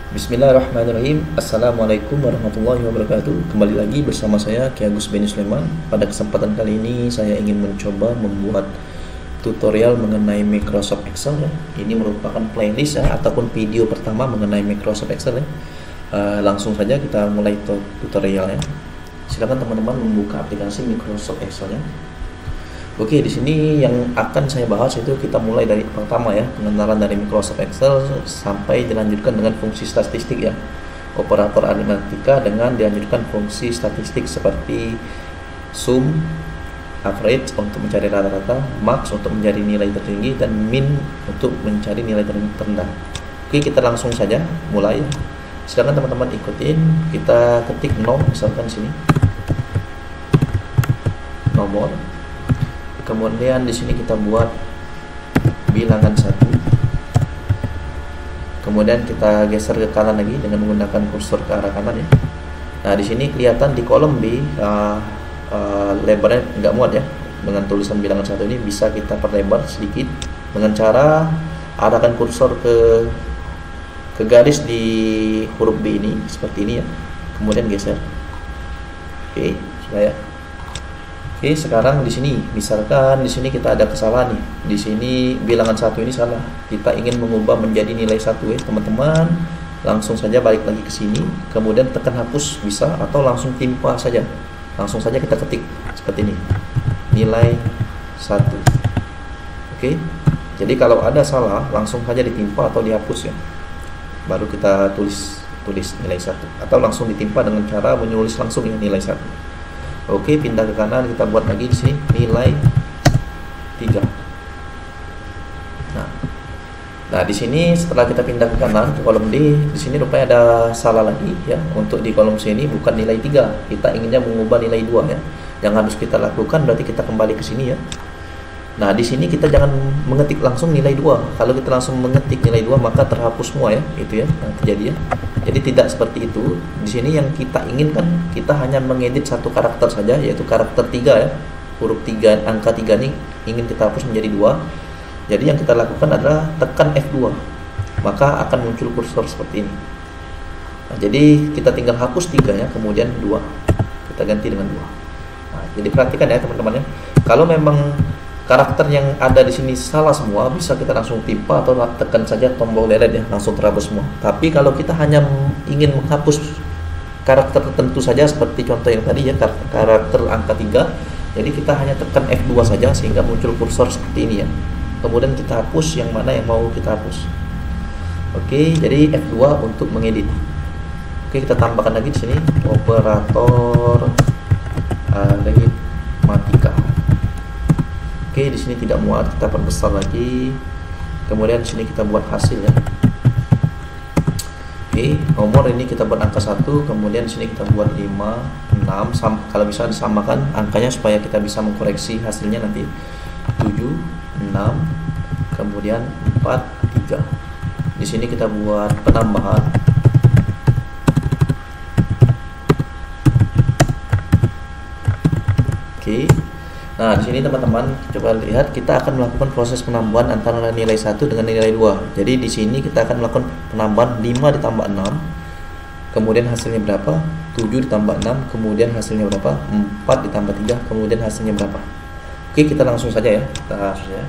Bismillahirrahmanirrahim. Assalamualaikum warahmatullahi wabarakatuh. Kembali lagi bersama saya Ki Agus Beni Sulaiman. Pada kesempatan kali ini saya ingin mencoba membuat tutorial mengenai Microsoft Excel ya. Ini merupakan playlist ya, ataupun video pertama mengenai Microsoft Excel ya. Langsung saja kita mulai tutorialnya. Silakan teman-teman membuka aplikasi Microsoft Excel ya. Oke, di sini yang akan saya bahas itu kita mulai dari pertama ya, pengenalan dari Microsoft Excel sampai dilanjutkan dengan fungsi statistik ya. Operator aritmatika dengan dilanjutkan fungsi statistik seperti sum, average untuk mencari rata-rata, max untuk mencari nilai tertinggi, dan min untuk mencari nilai terendah. Oke, kita langsung saja mulai. Silakan teman-teman ikutin. Kita ketik nom misalkan di sini. Nomor. Kemudian di sini kita buat bilangan 1. Kemudian kita geser ke kanan lagi dengan menggunakan kursor ke arah kanan ya. Nah, di sini kelihatan di kolom B lebarnya nggak muat ya. Dengan tulisan bilangan 1 ini bisa kita perlebar sedikit dengan cara arahkan kursor ke garis di huruf B ini seperti ini ya. Kemudian geser. Oke, sudah ya. Oke, sekarang di sini misalkan di sini kita ada kesalahan nih. Di sini bilangan 1 ini salah. Kita ingin mengubah menjadi nilai 1 ya, teman-teman. Langsung saja balik lagi ke sini, kemudian tekan hapus bisa, atau langsung timpa saja. Langsung saja kita ketik seperti ini. Nilai 1. Oke. Jadi kalau ada salah langsung saja ditimpa atau dihapus ya. Baru kita tulis nilai 1, atau langsung ditimpa dengan cara menulis langsung ya nilai 1. Oke, pindah ke kanan, kita buat lagi di sini nilai 3. Nah, di sini setelah kita pindah ke kanan ke kolom D, di sini rupanya ada salah lagi ya. Untuk di kolom C ini bukan nilai 3, kita inginnya mengubah nilai 2 ya. Yang harus kita lakukan berarti kita kembali ke sini ya. Nah, di sini kita jangan mengetik langsung nilai 2. Kalau kita langsung mengetik nilai 2 maka terhapus semua ya, itu ya yang terjadi ya. Jadi tidak seperti itu. Di sini yang kita inginkan, kita hanya mengedit satu karakter saja, yaitu karakter 3 ya. Huruf 3, angka 3 ini ingin kita hapus menjadi 2. Jadi yang kita lakukan adalah tekan F2. Maka akan muncul kursor seperti ini. Nah, jadi kita tinggal hapus 3 ya, kemudian 2. Kita ganti dengan 2. Nah, jadi perhatikan ya teman-teman ya. Kalau memang karakter yang ada di sini salah semua, bisa kita langsung timpa atau tekan saja tombol delete ya, langsung terhapus semua. Tapi kalau kita hanya ingin menghapus karakter tertentu saja seperti contoh yang tadi ya, karakter angka 3, jadi kita hanya tekan F2 saja sehingga muncul kursor seperti ini ya. Kemudian kita hapus yang mana yang mau kita hapus. Oke, jadi F2 untuk mengedit. Oke, kita tambahkan lagi di sini operator aritmatika. Oke, di sini tidak muat, kita perbesar lagi. Kemudian di sini kita buat hasil ya. Oke, nomor ini kita buat angka 1, kemudian di sini kita buat 5, 6, kalau bisa disamakan angkanya supaya kita bisa mengkoreksi hasilnya nanti. 7, 6, kemudian 4, 3. Di sini kita buat penambahan. Oke. Nah, di sini teman-teman coba lihat, kita akan melakukan proses penambahan antara nilai 1 dengan nilai 2. Jadi di sini kita akan melakukan penambahan 5 ditambah 6. Kemudian hasilnya berapa? 7 ditambah 6, kemudian hasilnya berapa? 4 ditambah 3, kemudian hasilnya berapa? Oke, kita langsung saja ya.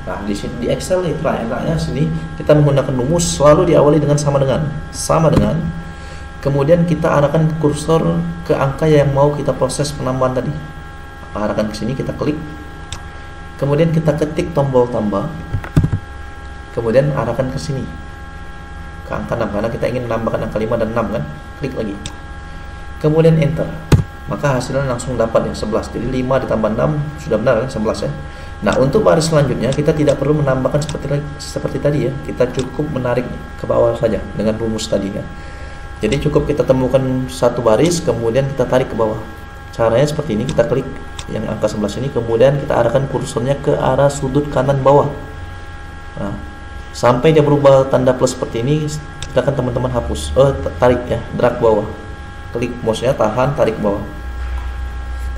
Nah, di sini di Excel itu enaknya sini kita menggunakan rumus selalu diawali dengan sama dengan. Kemudian kita arahkan kursor ke angka yang mau kita proses penambahan tadi. Arahkan ke sini, kita klik, kemudian kita ketik tombol tambah, kemudian arahkan ke sini ke angka 6 karena kita ingin menambahkan angka 5 dan 6 kan. Klik lagi, kemudian enter, maka hasilnya langsung dapat ya 11. Jadi 5 ditambah 6 sudah benar kan, 11 ya. Nah, untuk baris selanjutnya kita tidak perlu menambahkan seperti tadi ya, kita cukup menarik ke bawah saja dengan rumus tadi ya. Jadi cukup kita temukan satu baris, kemudian kita tarik ke bawah. Caranya seperti ini, kita klik yang angka 11 ini, kemudian kita arahkan kursornya ke arah sudut kanan bawah. Nah, sampai dia berubah tanda plus seperti ini, silakan teman-teman hapus. Tarik ya, drag bawah. Klik mouse-nya, tahan, tarik bawah.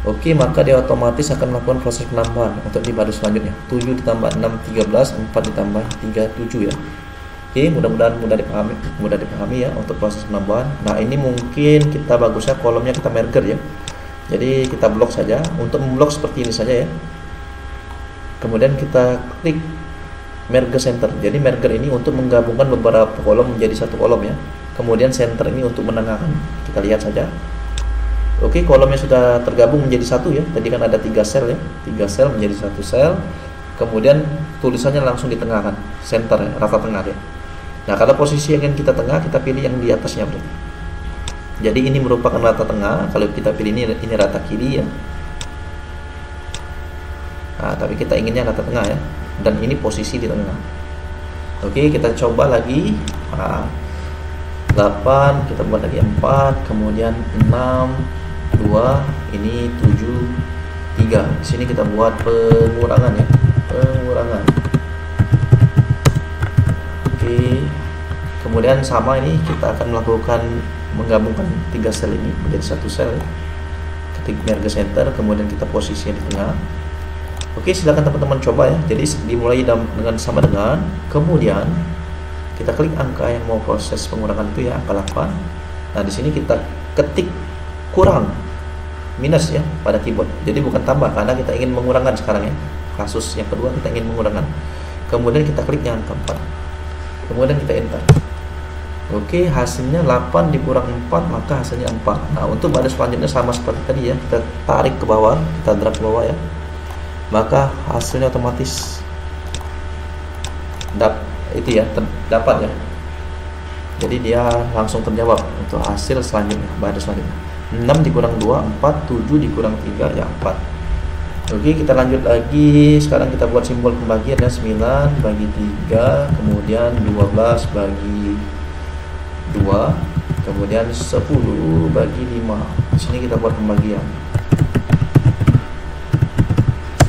Oke, maka dia otomatis akan melakukan proses penambahan untuk di baris selanjutnya. 7 ditambah 6, 13, 4 ditambah 3, 7 ya. Oke, Oke, mudah-mudahan mudah dipahami ya untuk proses penambahan. Nah, ini mungkin kita bagusnya kolomnya kita merger ya. Jadi kita blok saja. Untuk memblok seperti ini saja ya. Kemudian kita klik merge center. Jadi merger ini untuk menggabungkan beberapa kolom menjadi satu kolom ya. Kemudian center ini untuk menengahkan. Kita lihat saja. Oke, kolomnya sudah tergabung menjadi satu ya. Tadi kan ada 3 sel ya. 3 sel menjadi satu sel. Kemudian tulisannya langsung ditengahkan, center ya, rata tengah ya. Nah, kalau posisi yang ingin kita tengah, kita pilih yang di atasnya berarti. Jadi ini merupakan rata tengah. Kalau kita pilih ini rata kiri ya. Nah, tapi kita inginnya rata tengah ya. Dan ini posisi di tengah. Oke, kita coba lagi. Nah, 8, kita buat lagi 4, kemudian 6, 2, ini 7, 3. Di sini kita buat pengurangan ya. Pengurangan. Oke. Kemudian sama ini kita akan melakukan menggabungkan 3 sel ini menjadi satu sel. Ketik merge center, kemudian kita posisinya di tengah. Oke, silakan teman-teman coba ya. Jadi dimulai dengan sama dengan, kemudian kita klik angka yang mau proses pengurangan itu ya, angka 8. Nah, di sini kita ketik kurang minus ya pada keyboard. Jadi bukan tambah karena kita ingin mengurangkan sekarang ya. Kasus yang kedua kita ingin mengurangkan. Kemudian kita klik yang angka 4. Kemudian kita enter. Oke, hasilnya 8 dikurang 4, maka hasilnya 4. Nah, untuk baris selanjutnya sama seperti tadi ya. Kita tarik ke bawah, kita drag ke bawah ya. Maka hasilnya otomatis dapat ya. Jadi dia langsung terjawab untuk hasil selanjutnya, baris selanjutnya. 6 dikurang 2, 4, 7 dikurang 3 ya 4. Oke, kita lanjut lagi. Sekarang kita buat simbol pembagian ya. 9 bagi 3, kemudian 12 bagi 2, kemudian 10 bagi 5. Di sini kita buat pembagian.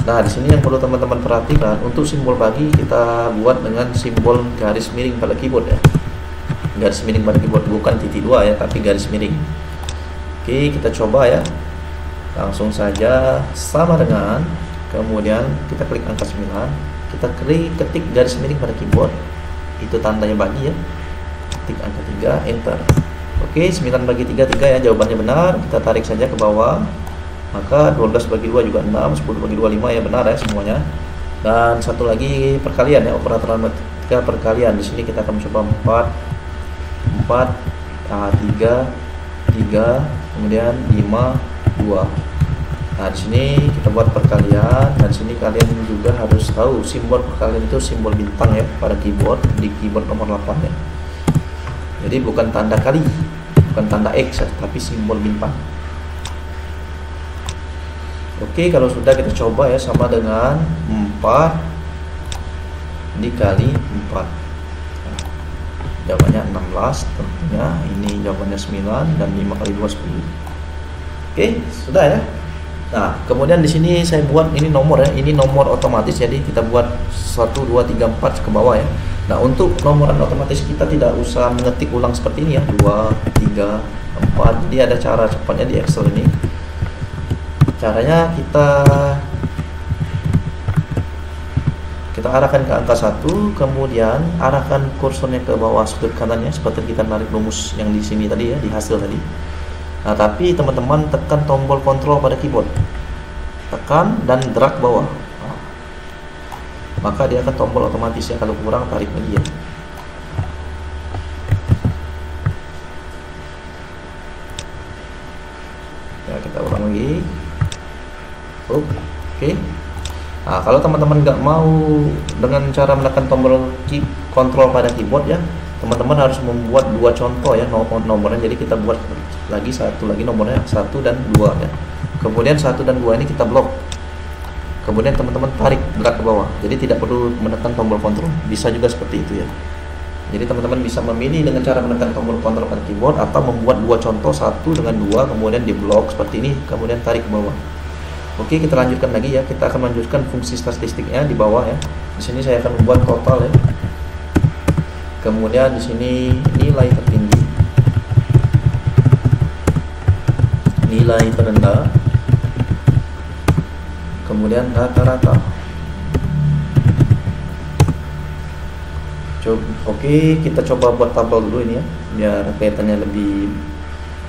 Nah, di sini yang perlu teman-teman perhatikan, untuk simbol bagi kita buat dengan simbol garis miring pada keyboard ya. Garis miring pada keyboard, bukan titik 2 ya, tapi garis miring. Oke, kita coba ya. Langsung saja sama dengan, kemudian kita klik angka 9, kita ketik garis miring pada keyboard. Itu tandanya bagi ya. Ketik angka 3, enter. Oke, 9 bagi 3 3 ya, jawabannya benar. Kita tarik saja ke bawah. Maka 12 bagi 2 juga 6, 10 bagi 2 5 ya, benar ya semuanya. Dan satu lagi perkalian ya, operator matematika perkalian. Di sini kita akan mencoba 4 3 3, kemudian 5 2. Nah, di sini kita buat perkalian, dan sini kalian juga harus tahu simbol perkalian itu simbol bintang ya pada keyboard, di keyboard nomor 8 ya. Jadi bukan tanda kali, bukan tanda X ya, tapi simbol bintang. Oke, kalau sudah kita coba ya, sama dengan 4 dikali 4. Nah, jawabannya 16 tentunya. Ini jawabannya 9, dan 5 kali 2 10. Oke, sudah ya. Nah, kemudian di sini saya buat ini nomor ya. Ini nomor otomatis, jadi kita buat 1 2 3 4 ke bawah ya. Nah, untuk nomoran otomatis kita tidak usah mengetik ulang seperti ini ya. 2 3 4. Jadi ada cara cepatnya di Excel ini. Caranya kita arahkan ke angka 1, kemudian arahkan kursornya ke bawah sudut kanannya seperti kita narik rumus yang di sini tadi ya, di hasil tadi. Nah, tapi teman-teman tekan tombol kontrol pada keyboard, tekan dan drag bawah. Nah, maka dia akan tombol otomatis ya. Kalau kurang tarik lagi ya. Ya, kita ulang lagi. Oke. Nah, kalau teman-teman nggak mau dengan cara menekan tombol kontrol pada keyboard ya, teman-teman harus membuat 2 contoh ya nomornya. Jadi kita buat lagi satu lagi nomornya 1 dan 2 ya. Kemudian 1 dan 2 ini kita blok. Kemudian teman-teman tarik drag ke bawah. Jadi tidak perlu menekan tombol kontrol. Bisa juga seperti itu ya. Jadi teman-teman bisa memilih dengan cara menekan tombol kontrol pada keyboard, atau membuat 2 contoh, 1 dengan 2, kemudian di blok seperti ini, kemudian tarik ke bawah. Oke, kita lanjutkan lagi ya. Kita akan melanjutkan fungsi statistiknya di bawah ya. Di sini saya akan membuat total ya. Kemudian di sini nilai tertinggi, nilai terendah, kemudian rata-rata. Oke, kita coba buat tabel dulu ini ya, biar kelihatannya lebih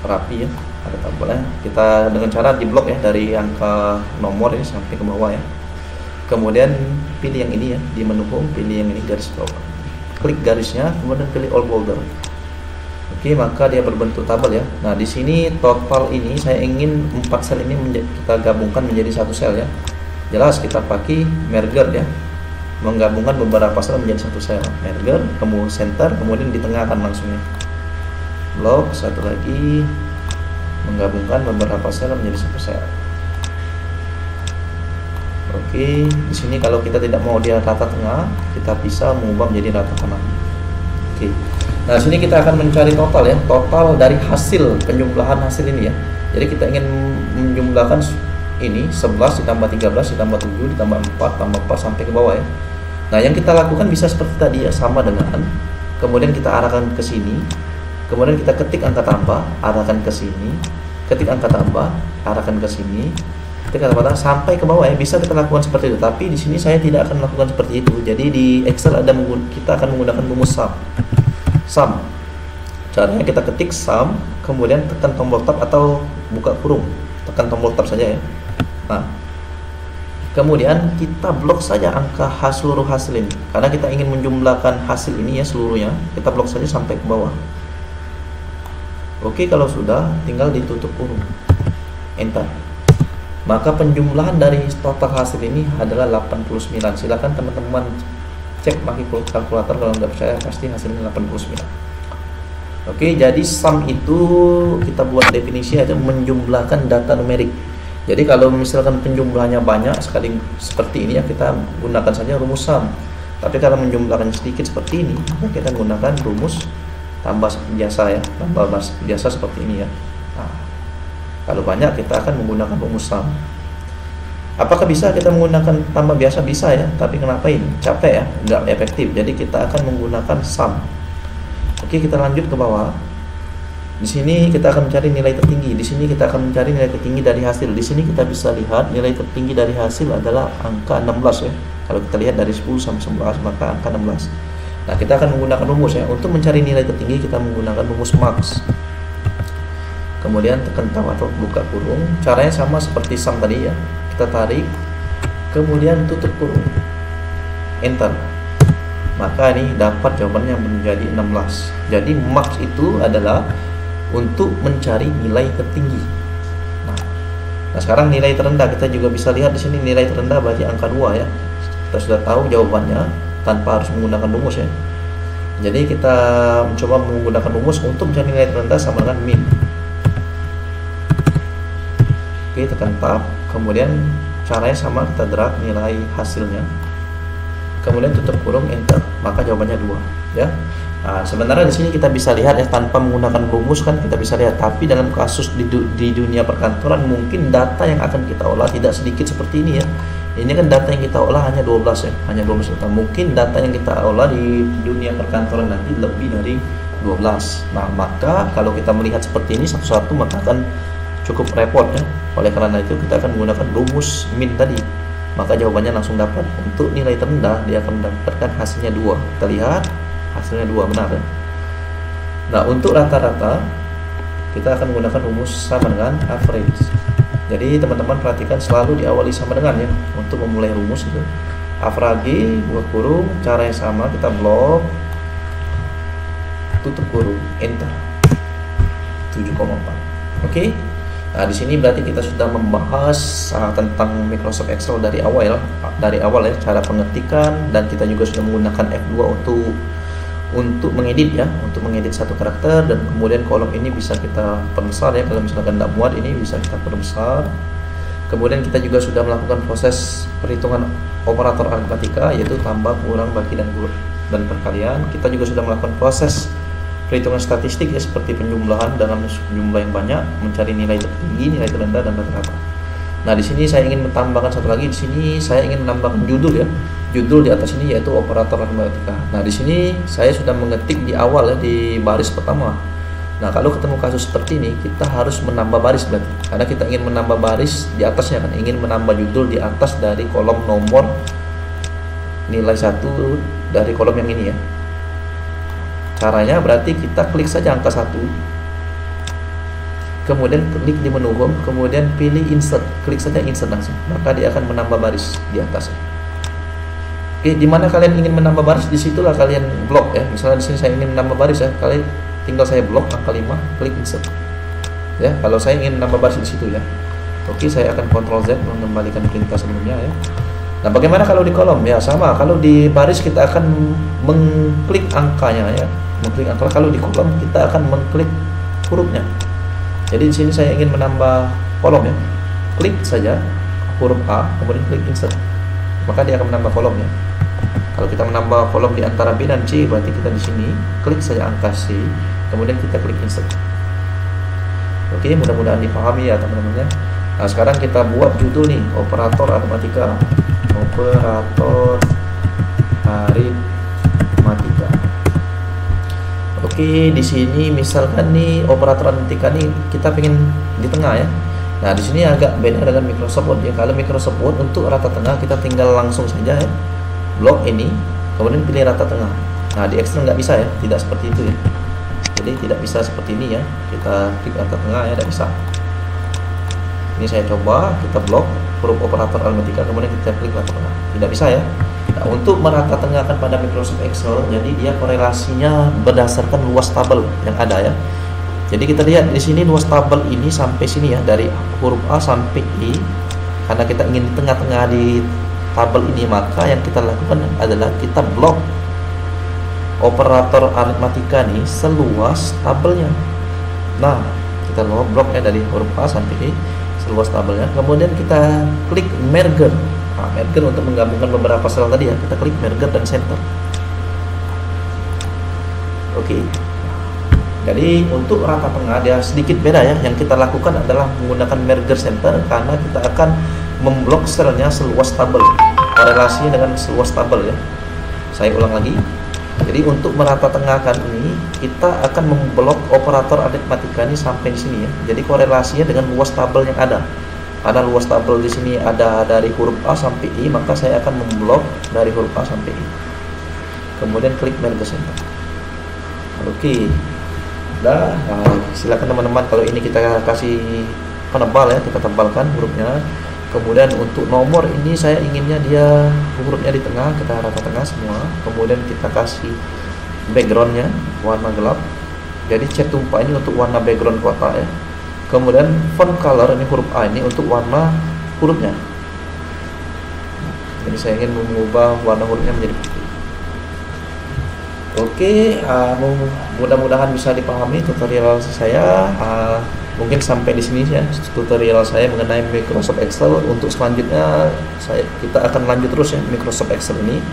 rapi ya. Ada tabelnya. Kita dengan cara di blok ya, dari angka nomor ini sampai ke bawah ya. Kemudian pilih yang ini ya, di menu home pilih yang ini garis bawah. Klik garisnya, kemudian pilih all folder. Oke, maka dia berbentuk tabel ya. Nah, di sini total ini saya ingin 4 sel ini kita gabungkan menjadi satu sel ya. Jelas kita pakai merger ya. Menggabungkan beberapa sel menjadi satu sel. Merger, kemudian center, kemudian ditengahkan langsung ya. Blok, satu lagi menggabungkan beberapa sel menjadi satu sel. Oke, di sini kalau kita tidak mau dia rata tengah, kita bisa mengubah menjadi rata kanan. Oke. Nah, sini kita akan mencari total ya, total dari hasil penjumlahan hasil ini ya. Jadi kita ingin menjumlahkan ini 11 ditambah 13 ditambah 7 ditambah 4 tambah 4 sampai ke bawah ya. Nah, yang kita lakukan bisa seperti tadi ya, sama dengan kemudian kita arahkan ke sini. Kemudian kita ketik angka tambah, arahkan ke sini. Ketik angka tambah, arahkan ke sini. Ketik angka tambah sampai ke bawah ya. Bisa kita lakukan seperti itu. Tapi di sini saya tidak akan melakukan seperti itu. Jadi di Excel kita akan menggunakan rumus sum. Sum. Caranya kita ketik sum, kemudian tekan tombol tab atau buka kurung. Tekan tombol tab saja ya. Nah, kemudian kita blok saja angka seluruh hasil ini. Karena kita ingin menjumlahkan hasil ini ya seluruhnya. Kita blok saja sampai ke bawah. Oke, kalau sudah tinggal ditutup kurung. Enter. Maka penjumlahan dari total hasil ini adalah 89. Silakan teman-teman cek pakai kalkulator, kalau nggak percaya pasti hasilnya 89. Oke, jadi sum itu kita buat definisi aja, menjumlahkan data numerik. Jadi kalau misalkan penjumlahannya banyak sekali seperti ini ya, kita gunakan saja rumus sum. Tapi kalau menjumlahkan sedikit seperti ini, maka kita gunakan rumus tambah biasa ya, tambah biasa seperti ini ya. Nah, kalau banyak kita akan menggunakan rumus sum. Apakah bisa kita menggunakan tambah biasa? Bisa ya, tapi kenapa ini? Capek ya, nggak efektif. Jadi kita akan menggunakan sum. Oke, kita lanjut ke bawah. Di sini kita akan mencari nilai tertinggi. Di sini kita akan mencari nilai tertinggi dari hasil. Di sini kita bisa lihat nilai tertinggi dari hasil adalah angka 16 ya. Kalau kita lihat dari 10 sampai 11 maka angka 16. Nah, kita akan menggunakan rumus ya. Untuk mencari nilai tertinggi kita menggunakan rumus max. Kemudian tekan tab atau buka kurung. Caranya sama seperti sum tadi ya. Kita tarik, kemudian tutup kurung, enter. Maka ini dapat jawabannya menjadi 16. Jadi max itu adalah untuk mencari nilai tertinggi. Nah, sekarang nilai terendah kita juga bisa lihat di sini, nilai terendah berarti angka 2 ya. Kita sudah tahu jawabannya tanpa harus menggunakan rumus ya. Jadi kita mencoba menggunakan rumus untuk mencari nilai terendah sama dengan min. Oke, tekan tab, kemudian caranya sama, kita drag nilai hasilnya, kemudian tutup kurung, enter, maka jawabannya 2 ya. Nah, sebenarnya di sini kita bisa lihat ya, tanpa menggunakan rumus kan kita bisa lihat, tapi dalam kasus di dunia perkantoran mungkin data yang akan kita olah tidak sedikit seperti ini ya. Ini kan data yang kita olah hanya 12 ya, hanya 12 data. Mungkin data yang kita olah di dunia perkantoran nanti lebih dari 12. Nah, maka kalau kita melihat seperti ini satu-satu maka akan cukup repot ya. Oleh karena itu kita akan menggunakan rumus min tadi. Maka jawabannya langsung dapat. Untuk nilai terendah dia akan mendapatkan hasilnya 2. Kita lihat hasilnya 2, benar ya. Nah, untuk rata-rata kita akan menggunakan rumus sama dengan average. Jadi teman-teman perhatikan selalu diawali sama dengan ya. Untuk memulai rumus itu average buka kurung, cara yang sama, kita blok, tutup kurung, enter, 7,4. Oke. Nah, di sini berarti kita sudah membahas tentang Microsoft Excel dari awal ya, cara pengetikan, dan kita juga sudah menggunakan F2 untuk mengedit ya, untuk mengedit satu karakter, dan kemudian kolom ini bisa kita perbesar ya, kalau misalkan tidak muat ini bisa kita perbesar. Kemudian kita juga sudah melakukan proses perhitungan operator aritmatika, yaitu tambah, kurang, bagi, dan perkalian. Kita juga sudah melakukan proses perhitungan statistik ya, seperti penjumlahan dalam jumlah yang banyak, mencari nilai tertinggi, nilai terendah, dan rata-rata. Nah, di sini saya ingin menambahkan satu lagi. Di sini saya ingin menambahkan judul ya. Judul di atas ini yaitu operator aritmatika. Nah, di sini saya sudah mengetik di awal ya, di baris pertama. Nah, kalau ketemu kasus seperti ini, kita harus menambah baris berarti. Karena kita ingin menambah baris di atasnya kan, ingin menambah judul di atas dari kolom nomor nilai 1 dari kolom yang ini ya. Caranya berarti kita klik saja angka 1, kemudian klik di menu home, kemudian pilih insert, klik saja insert langsung, maka dia akan menambah baris di atas. Oke, di mana kalian ingin menambah baris, disitulah kalian blok ya. Misalnya di sini saya ingin menambah baris ya, kalian tinggal saya blok angka 5, klik insert. Ya, kalau saya ingin menambah baris di situ ya. Oke, saya akan Ctrl Z mengembalikan perintah sebelumnya ya. Nah, bagaimana kalau di kolom? Ya sama, kalau di baris kita akan mengklik angkanya ya, mengklik angka. Kalau di kolom kita akan mengklik hurufnya. Jadi di sini saya ingin menambah kolom ya, klik saja huruf A, kemudian klik insert, maka dia akan menambah kolom ya. Kalau kita menambah kolom di antara B dan C, berarti kita di sini klik saja angka C, kemudian kita klik insert. Oke, mudah-mudahan dipahami ya teman-teman ya. Nah, sekarang kita buat judul nih, operator aritmatika. Operator aritmatika. Oke, di sini misalkan nih operator aritmatika nih kita pengen di tengah ya. Nah, di sini agak beda dengan Microsoft Word ya. Kalau Microsoft Word untuk rata tengah kita tinggal langsung saja ya, blok ini, kemudian pilih rata tengah. Nah, di Excel nggak bisa ya, tidak seperti itu ya. Jadi tidak bisa seperti ini ya, kita klik rata tengah ya, tidak bisa. Ini saya coba, kita blok huruf operator aritmatika, kemudian kita klik rata tengah, tidak bisa ya. Nah, untuk merata tengahkan pada Microsoft Excel, jadi dia korelasinya berdasarkan luas tabel yang ada ya. Jadi kita lihat di sini luas tabel ini sampai sini ya, dari huruf A sampai I. Karena kita ingin di tengah-tengah di tabel ini, maka yang kita lakukan adalah kita blok operator aritmatika nih seluas tabelnya. Nah, kita blok ya dari huruf A sampai I seluas tabelnya. Kemudian kita klik merger. Nah, merger untuk menggabungkan beberapa sel tadi ya, kita klik merger dan center. Oke. Jadi untuk rata tengah dia sedikit beda ya. Yang kita lakukan adalah menggunakan merger center karena kita akan memblok selnya seluas tabel, korelasinya dengan seluas tabel ya. Saya ulang lagi. Jadi untuk merata tengahkan ini kita akan memblok operator aritmatika ini sampai di sini ya. Jadi korelasinya dengan luas tabel yang ada. Karena luas tabel di sini ada dari huruf A sampai I, maka saya akan memblok dari huruf A sampai I. Kemudian klik merge center. Oke. Nah, silakan teman-teman, kalau ini kita kasih penebal ya, kita tebalkan hurufnya. Kemudian untuk nomor ini saya inginnya dia hurufnya di tengah, kita rata tengah semua. Kemudian kita kasih backgroundnya warna gelap. Jadi cat tumpah ini untuk warna background kotak ya. Kemudian font color ini huruf A ini untuk warna hurufnya. Jadi saya ingin mengubah warna hurufnya menjadi putih. Oke, mudah-mudahan bisa dipahami tutorial saya. Mungkin sampai di sini ya tutorial saya mengenai Microsoft Excel. Untuk selanjutnya kita akan lanjut terus ya Microsoft Excel ini.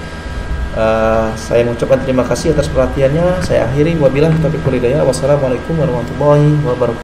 Saya mengucapkan terima kasih atas perhatiannya. Saya akhiri, wabillahi taufiq wal hidayah. Wassalamualaikum warahmatullahi wabarakatuh.